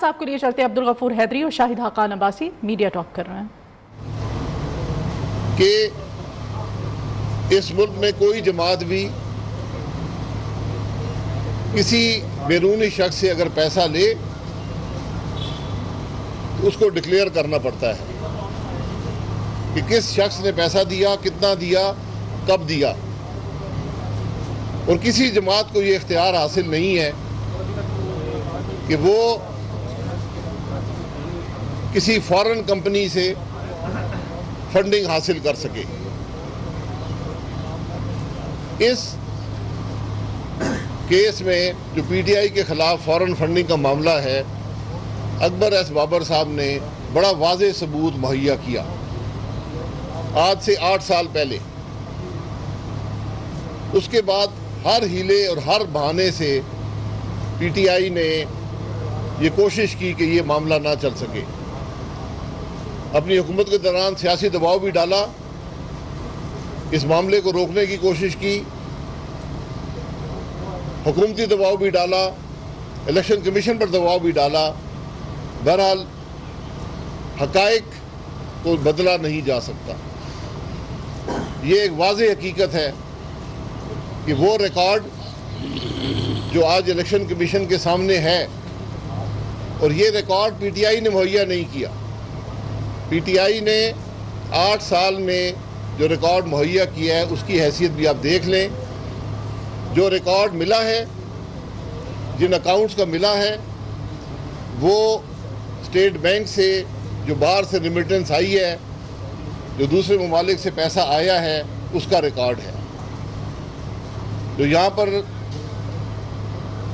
صاحب کو لیے چلتے عبد الغفور حیدری اور شاہد حقان عباسی میڈیا ٹاک کر رہے ہیں کہ اس ملک میں کوئی جماعت بھی کسی بیرونی شخص سے اگر پیسہ لے تو اس کو ڈکلیئر کرنا پڑتا ہے کہ کس شخص نے پیسہ دیا، کتنا دیا، کب دیا. اور کسی جماعت کو یہ اختیار حاصل نہیں ہے کہ وہ کسی فارن کمپنی سے فنڈنگ حاصل کر سکے. اس کیس میں جو پی ٹی آئی کے خلاف فارن فنڈنگ کا معاملہ ہے، اکبر ایس بابر صاحب نے بڑا واضح ثبوت مہیا کیا آج سے 8 سال پہلے. اس کے بعد ہر ہیلے اور ہر بہانے سے پی ٹی آئی نے یہ کوشش کی کہ یہ معاملہ نہ چل سکے. اپنی حکومت کے دوران سیاسی دباؤ بھی ڈالا، اس معاملے کو روکنے کی کوشش کی، حکومتی دباؤ بھی ڈالا، الیکشن کمیشن پر دباؤ بھی ڈالا. بہرحال حقائق کو بدلا نہیں جا سکتا. یہ ایک واضح حقیقت ہے کہ وہ ریکارڈ جو آج الیکشن کمیشن کے سامنے ہے، اور یہ ریکارڈ پی ٹی آئی نے مہیا نہیں کیا. پی ٹی آئی نے 8 سال میں جو ریکارڈ مہیا کیا ہے اس کی حیثیت بھی آپ دیکھ لیں. جو ریکارڈ ملا ہے، جن اکاؤنٹس کا ملا ہے، وہ اسٹیٹ بینک سے جو باہر سے ریمیٹنس آئی ہے، جو دوسرے ممالک سے پیسہ آیا ہے، اس کا ریکارڈ ہے. جو یہاں پر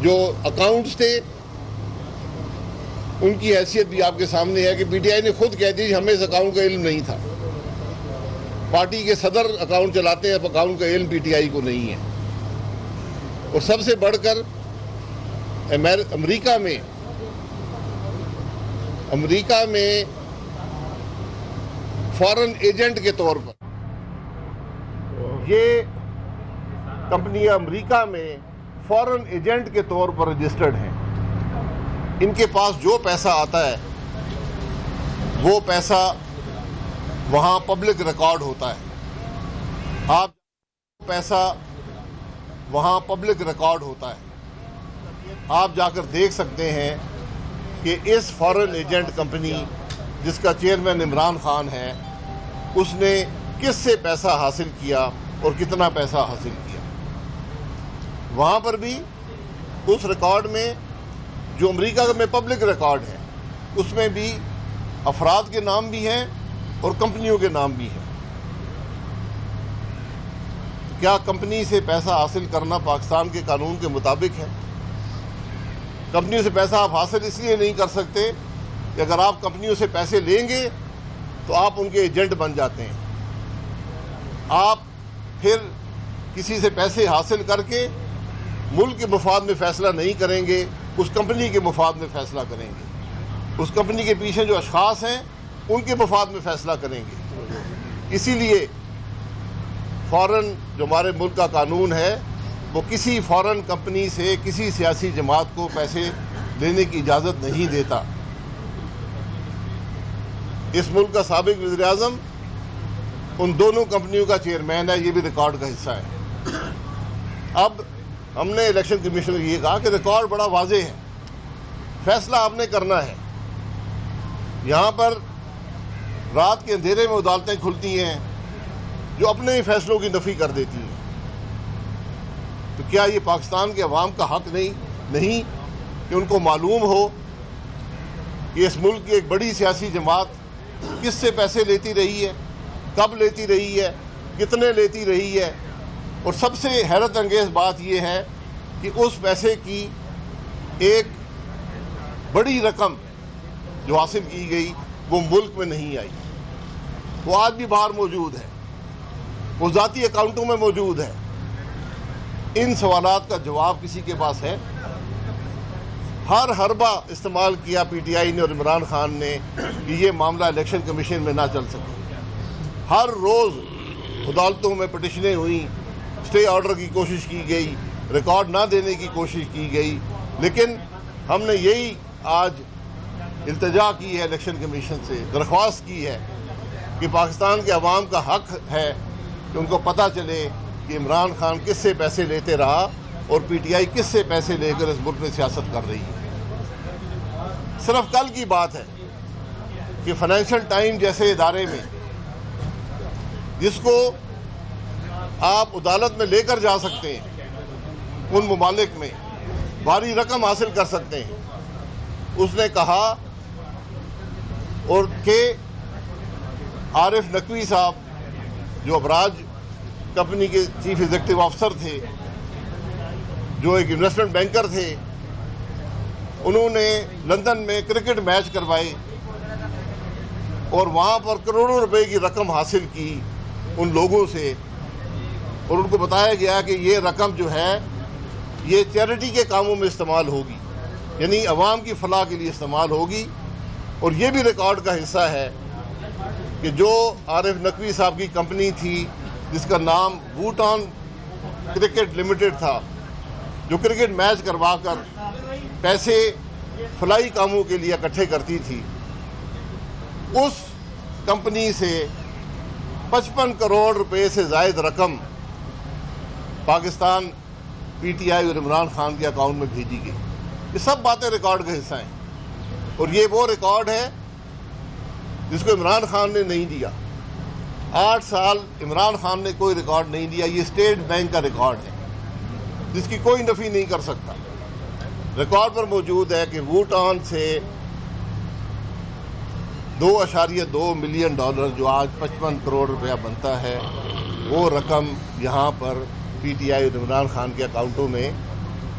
جو اکاؤنٹس تھے ان کی حیثیت بھی آپ کے سامنے ہے کہ پی ٹی آئی نے خود کہہ دی ہمیں اس اکاؤنٹ کا علم نہیں تھا. پارٹی کے صدر اکاؤنٹ چلاتے ہیں، اب اکاؤنٹ کا علم پی ٹی آئی کو نہیں ہے. اور سب سے بڑھ کر امریکہ میں فارن ایجنٹ کے طور پر یہ کمپنیاں امریکہ میں فارن ایجنٹ کے طور پر رجسٹرڈ ہیں. ان کے پاس جو پیسہ آتا ہے وہ پیسہ وہاں پبلک ریکارڈ ہوتا ہے. وہاں پبلک ریکارڈ ہوتا ہے. آپ جا کر دیکھ سکتے ہیں کہ اس فارن ایجنٹ کمپنی جس کا چیئرمین عمران خان ہے، اس نے کس سے پیسہ حاصل کیا اور کتنا پیسہ حاصل کیا. وہاں پر بھی اس ریکارڈ میں جو امریکہ میں پبلک ریکارڈ ہے، اس میں بھی افراد کے نام بھی ہیں اور کمپنیوں کے نام بھی ہیں. کیا کمپنی سے پیسہ حاصل کرنا پاکستان کے قانون کے مطابق ہے؟ کمپنیوں سے پیسہ آپ حاصل اس لیے نہیں کر سکتے کہ اگر آپ کمپنیوں سے پیسے لیں گے تو آپ ان کے ایجنٹ بن جاتے ہیں. آپ پھر کسی سے پیسے حاصل کر کے ملک کے مفاد میں فیصلہ نہیں کریں گے، اس کمپنی کے مفاد میں فیصلہ کریں گے. اس کمپنی کے پیچھے جو اشخاص ہیں ان کے مفاد میں فیصلہ کریں گے. اسی لیے فارن جو ہمارے ملک کا قانون ہے وہ کسی فارن کمپنی سے کسی سیاسی جماعت کو پیسے لینے کی اجازت نہیں دیتا. اس ملک کا سابق وزیر اعظم ان دونوں کمپنیوں کا چیئرمین ہے، یہ بھی ریکارڈ کا حصہ ہے. اب ہم نے الیکشن کمیشن کو یہ کہا کہ ریکارڈ بڑا واضح ہے، فیصلہ آپ نے کرنا ہے. یہاں پر رات کے اندھیرے میں عدالتیں کھلتی ہیں جو اپنے ہی فیصلوں کی نفی کر دیتی ہیں. تو کیا یہ پاکستان کے عوام کا حق نہیں کہ ان کو معلوم ہو کہ اس ملک کی ایک بڑی سیاسی جماعت کس سے پیسے لیتی رہی ہے، کب لیتی رہی ہے، کتنے لیتی رہی ہے. اور سب سے حیرت انگیز بات یہ ہے کہ اس پیسے کی ایک بڑی رقم جو حاصل کی گئی وہ ملک میں نہیں آئی. وہ آج بھی باہر موجود ہے، وہ ذاتی اکاؤنٹوں میں موجود ہے. ان سوالات کا جواب کسی کے پاس ہے؟ ہر حربہ استعمال کیا پی ٹی آئی نے اور عمران خان نے کہ یہ معاملہ الیکشن کمیشن میں نہ چل سکے. ہر روز عدالتوں میں پٹیشنیں ہوئیں، اسٹے آرڈر کی کوشش کی گئی، ریکارڈ نہ دینے کی کوشش کی گئی. لیکن ہم نے یہی آج التجا کی ہے الیکشن کمیشن سے، درخواست کی ہے کہ پاکستان کے عوام کا حق ہے کہ ان کو پتہ چلے کہ عمران خان کس سے پیسے لیتے رہا اور پی ٹی آئی کس سے پیسے لے کر اس ملک میں سیاست کر رہی ہے۔ صرف کل کی بات ہے کہ فائنینشل ٹائم جیسے ادارے میں، جس کو آپ عدالت میں لے کر جا سکتے ہیں، ان ممالک میں بھاری رقم حاصل کر سکتے ہیں، اس نے کہا اور کہ عارف نقوی صاحب جو ابراج کمپنی کے چیف ایگزیکٹو آفیسر تھے، جو ایک انویسٹمنٹ بینکر تھے، انہوں نے لندن میں کرکٹ میچ کروائے اور وہاں پر کروڑوں روپے کی رقم حاصل کی ان لوگوں سے، اور ان کو بتایا گیا کہ یہ رقم جو ہے یہ چیریٹی کے کاموں میں استعمال ہوگی، یعنی عوام کی فلاح کے لیے استعمال ہوگی۔ اور یہ بھی ریکارڈ کا حصہ ہے کہ جو عارف نقوی صاحب کی کمپنی تھی جس کا نام بھوٹان کرکٹ لمیٹڈ تھا، جو کرکٹ میچ کروا کر پیسے فلاحی کاموں کے لیے اکٹھے کرتی تھی، اس کمپنی سے 55 کروڑ روپے سے زائد رقم پاکستان پی ٹی آئی اور عمران خان کے اکاؤنٹ میں بھیجی گئی۔ یہ سب باتیں ریکارڈ کا حصہ ہیں، اور یہ وہ ریکارڈ ہے جس کو عمران خان نے نہیں دیا۔ 8 سال عمران خان نے کوئی ریکارڈ نہیں دیا، یہ اسٹیٹ بینک کا ریکارڈ ہے جس کی کوئی نفی نہیں کر سکتا۔ ریکارڈ پر موجود ہے کہ بھوٹان سے $2.2 ملین جو آج 55 کروڑ روپیہ بنتا ہے، وہ رقم یہاں پر پی ٹی آئی اور عمران خان کے اکاؤنٹوں میں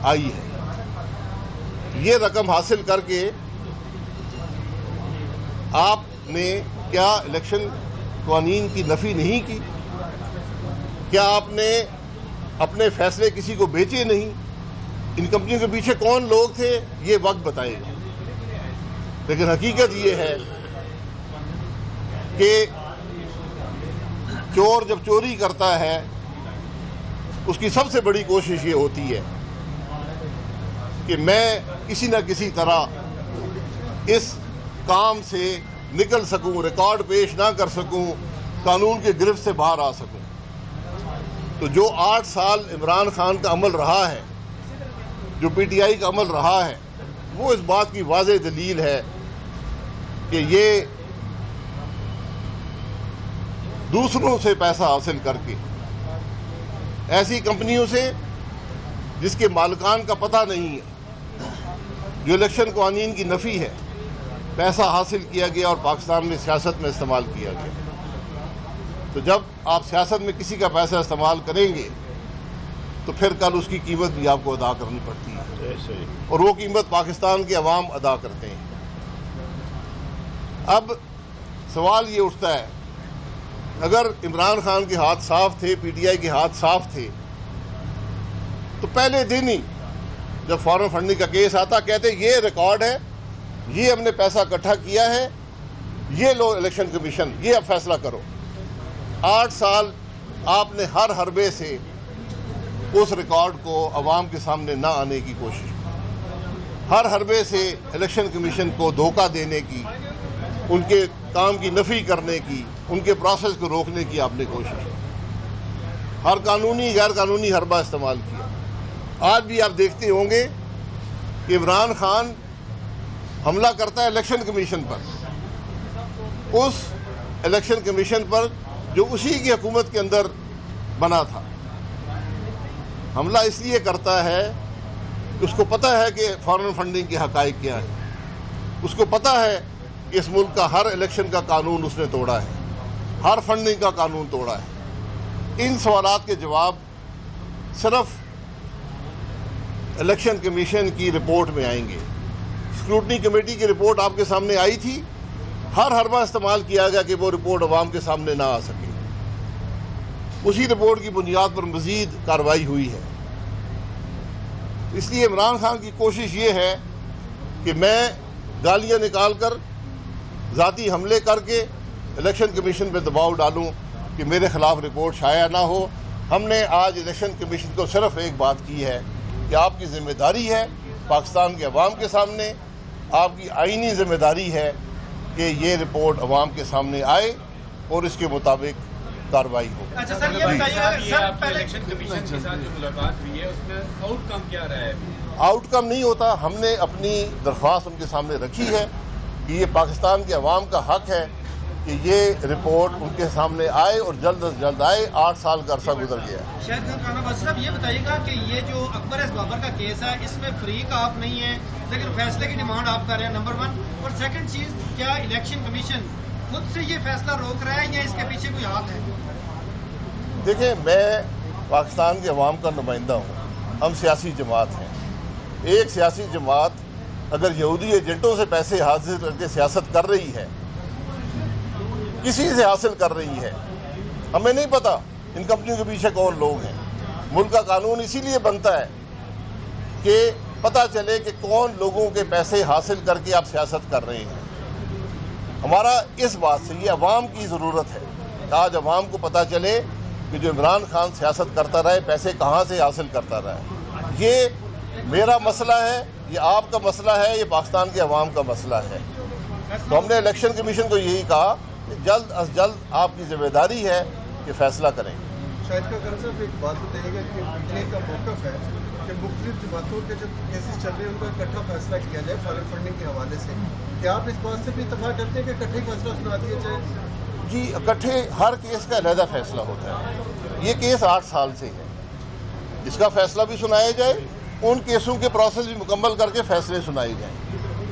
آئی ہے۔ یہ رقم حاصل کر کے آپ نے کیا الیکشن قوانین کی نفی نہیں کی؟ کیا آپ نے اپنے فیصلے کسی کو بیچے نہیں؟ ان کمپنیوں کے پیچھے کون لوگ تھے یہ وقت بتائے گا، لیکن حقیقت یہ ہے کہ چور جب چوری کرتا ہے اس کی سب سے بڑی کوشش یہ ہوتی ہے کہ میں کسی نہ کسی طرح اس کام سے نکل سکوں، ریکارڈ پیش نہ کر سکوں، قانون کی گرفت سے باہر آ سکوں۔ تو جو 8 سال عمران خان کا عمل رہا ہے، جو پی ٹی آئی کا عمل رہا ہے، وہ اس بات کی واضح دلیل ہے کہ یہ دوسروں سے پیسہ حاصل کر کے، ایسی کمپنیوں سے جس کے مالکان کا پتہ نہیں ہے، جو الیکشن قوانین کی نفی ہے، پیسہ حاصل کیا گیا اور پاکستان میں سیاست میں استعمال کیا گیا۔ تو جب آپ سیاست میں کسی کا پیسہ استعمال کریں گے تو پھر کل اس کی قیمت بھی آپ کو ادا کرنی پڑتی ہے، اور وہ قیمت پاکستان کے عوام ادا کرتے ہیں۔ اب سوال یہ اٹھتا ہے، اگر عمران خان کے ہاتھ صاف تھے، پی ٹی آئی کے ہاتھ صاف تھے، تو پہلے دن ہی جب فارن فنڈنگ کا کیس آتا کہتے یہ ریکارڈ ہے، یہ ہم نے پیسہ اکٹھا کیا ہے، یہ لو الیکشن کمیشن، یہ اب فیصلہ کرو۔ 8 سال آپ نے ہر حربے سے اس ریکارڈ کو عوام کے سامنے نہ آنے کی کوشش کی، ہر حربے سے الیکشن کمیشن کو دھوکہ دینے کی، ان کے کام کی نفی کرنے کی، ان کے پروسیس کو روکنے کی آپ نے کوشش کی، ہر قانونی غیر قانونی حربہ استعمال کیا۔ آج بھی آپ دیکھتے ہوں گے کہ عمران خان حملہ کرتا ہے الیکشن کمیشن پر، اس الیکشن کمیشن پر جو اسی کی حکومت کے اندر بنا تھا۔ حملہ اس لیے کرتا ہے کہ اس کو پتہ ہے کہ فارن فنڈنگ کے حقائق کیا ہیں، اس کو پتہ ہے کہ اس ملک کا ہر الیکشن کا قانون اس نے توڑا ہے، ہر فنڈنگ کا قانون توڑا ہے۔ ان سوالات کے جواب صرف الیکشن کمیشن کی رپورٹ میں آئیں گے۔ اسکروٹنی کمیٹی کی رپورٹ آپ کے سامنے آئی تھی، ہر حربہ استعمال کیا گیا کہ وہ رپورٹ عوام کے سامنے نہ آ سکے۔ اسی رپورٹ کی بنیاد پر مزید کارروائی ہوئی ہے۔ اس لیے عمران خان کی کوشش یہ ہے کہ میں گالیاں نکال کر، ذاتی حملے کر کے الیکشن کمیشن پہ دباؤ ڈالوں کہ میرے خلاف رپورٹ شائع نہ ہو۔ ہم نے آج الیکشن کمیشن کو صرف ایک بات کی ہے کہ آپ کی ذمہ داری ہے پاکستان کے عوام کے سامنے آپ کی آئینی ذمہ داری ہے کہ یہ رپورٹ عوام کے سامنے آئے اور اس کے مطابق کارروائی ہو. اچھا سر یہ بتائیے سر پہلے الیکشن کمیشن کے ساتھ جو ملاقات ہوئی ہے اس میں آؤٹ کم کیا رہا ہے؟ آؤٹ کم نہیں ہوتا. ہم نے اپنی درخواست ان کے سامنے رکھی ہے کہ یہ پاکستان کے عوام کا حق ہے کہ یہ رپورٹ ان کے سامنے آئے اور جلد از جلد آئے. 8 سال کا عرصہ گزر گیا. شاہد خان خان آباد صاحب یہ بتائیے گا کہ یہ جو اکبر ایس بابر کا کیس ہے اس میں فریق آپ نہیں ہیں لیکن فیصلے کی ڈیمانڈ آپ کر رہے ہیں، نمبر 1. اور سیکنڈ چیز، کیا الیکشن کمیشن خود سے یہ فیصلہ روک رہا ہے یا اس کے پیچھے کوئی ہاتھ ہے؟ دیکھیں، میں پاکستان کے عوام کا نمائندہ ہوں. ہم سیاسی جماعت ہیں. ایک سیاسی جماعت اگر یہودی ایجنٹوں سے پیسے حاصل کر کے سیاست کر رہی ہے، کسی سے حاصل کر رہی ہے، ہمیں نہیں پتا ان کمپنیوں کے پیچھے کون لوگ ہیں. ملک کا قانون اسی لیے بنتا ہے کہ پتہ چلے کہ کون لوگوں کے پیسے حاصل کر کے آپ سیاست کر رہے ہیں. ہمارا اس بات سے یہ عوام کی ضرورت ہے کہ آج عوام کو پتہ چلے کہ جو عمران خان سیاست کرتا رہے پیسے کہاں سے حاصل کرتا رہا. یہ میرا مسئلہ ہے، یہ آپ کا مسئلہ ہے، یہ پاکستان کے عوام کا مسئلہ ہے. تو ہم نے الیکشن کمیشن کو یہی کہا کہ جلد از جلد آپ کی ذمہ داری ہے کہ فیصلہ کریں. شاہد خان صاحب ایک بات بتائیے گا کہ پی ٹی آئی کا موقف ہے کہ مختلف جماعتوں کے جو کیسز چل رہے ہیں ان کا اکٹھا فیصلہ کیا جائے فارن فنڈنگ کے حوالے سے. کیا آپ اس بات سے بھی اتفاق کرتے ہیں کہ اکٹھے فیصلہ سنا دیا جائے؟ جی، اکٹھے ہر کیس کا علیحدہ فیصلہ ہوتا ہے. یہ کیس 8 سال سے ہے، اس کا فیصلہ بھی سنایا جائے، ان کیسوں کے پروسیس بھی مکمل کر کے فیصلے سنائے جائیں.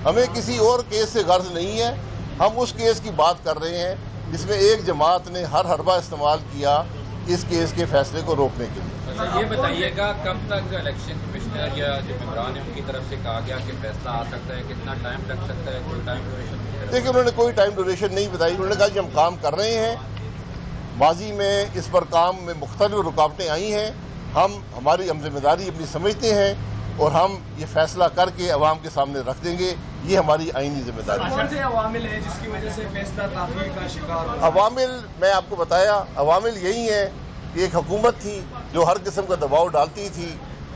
ہمیں کسی اور کیس سے غرض نہیں ہے. ہم اس کیس کی بات کر رہے ہیں جس میں ایک جماعت نے ہر حربہ استعمال کیا اس کیس کے فیصلے کو روکنے کے لیے. اچھا یہ بتائیے گا کب تک الیکشن کمشنر یا جو ممبران ہیں ان کی طرف سے کہا گیا کہ فیصلہ آ سکتا ہے، کتنا ٹائم لگ سکتا ہے، کوئی ٹائم ڈیوریشن؟ دیکھیں، انہوں نے کوئی ٹائم ڈیوریشن نہیں بتائی. انہوں نے کہا کہ ہم کام کر رہے ہیں. ماضی میں اس پر کام میں مختلف رکاوٹیں آئی ہیں. ہماری ذمہ داری اپنی سمجھتے ہیں اور ہم یہ فیصلہ کر کے عوام کے سامنے رکھ دیں گے. یہ ہماری آئینی ذمہ داری ہے. کون سے عوامل ہیں جس کی وجہ سے فیصلہ تاخیر کا شکار ہو؟ عوامل میں آپ کو بتایا، عوامل یہی ہیں کہ ایک حکومت تھی جو ہر قسم کا دباؤ ڈالتی تھی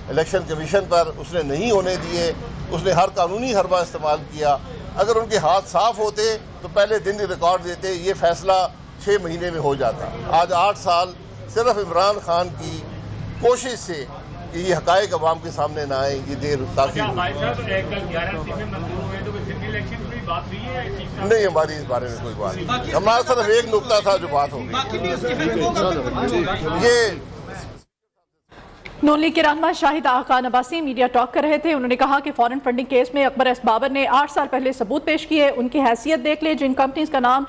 الیکشن کمیشن پر، اس نے نہیں ہونے دیے. اس نے ہر قانونی حربہ استعمال کیا. اگر ان کے ہاتھ صاف ہوتے تو پہلے دن ہی ریکارڈ دیتے، یہ فیصلہ 6 مہینے میں ہو جاتا. آج 8 سال صرف عمران خان کی کوشش سے کہ یہ حقائق عوام کے سامنے نہ آئے، یہ دیر تاخیر ہوئی. نہیں، ہماری اس بارے میں کوئی بات نہیں. ہمارا صرف ایک نقطہ تھا جو بات ہو باقی بھی اس کی فکر ہوگا. گئی. یہ نون لیگ کے رہنما شاہد خان عباسی میڈیا ٹاک کر رہے تھے. انہوں نے کہا کہ فارن فنڈنگ کیس میں اکبر ایس بابر نے 8 سال پہلے ثبوت پیش کیے. ان کی حیثیت دیکھ لیں. جن کمپنیز کا نام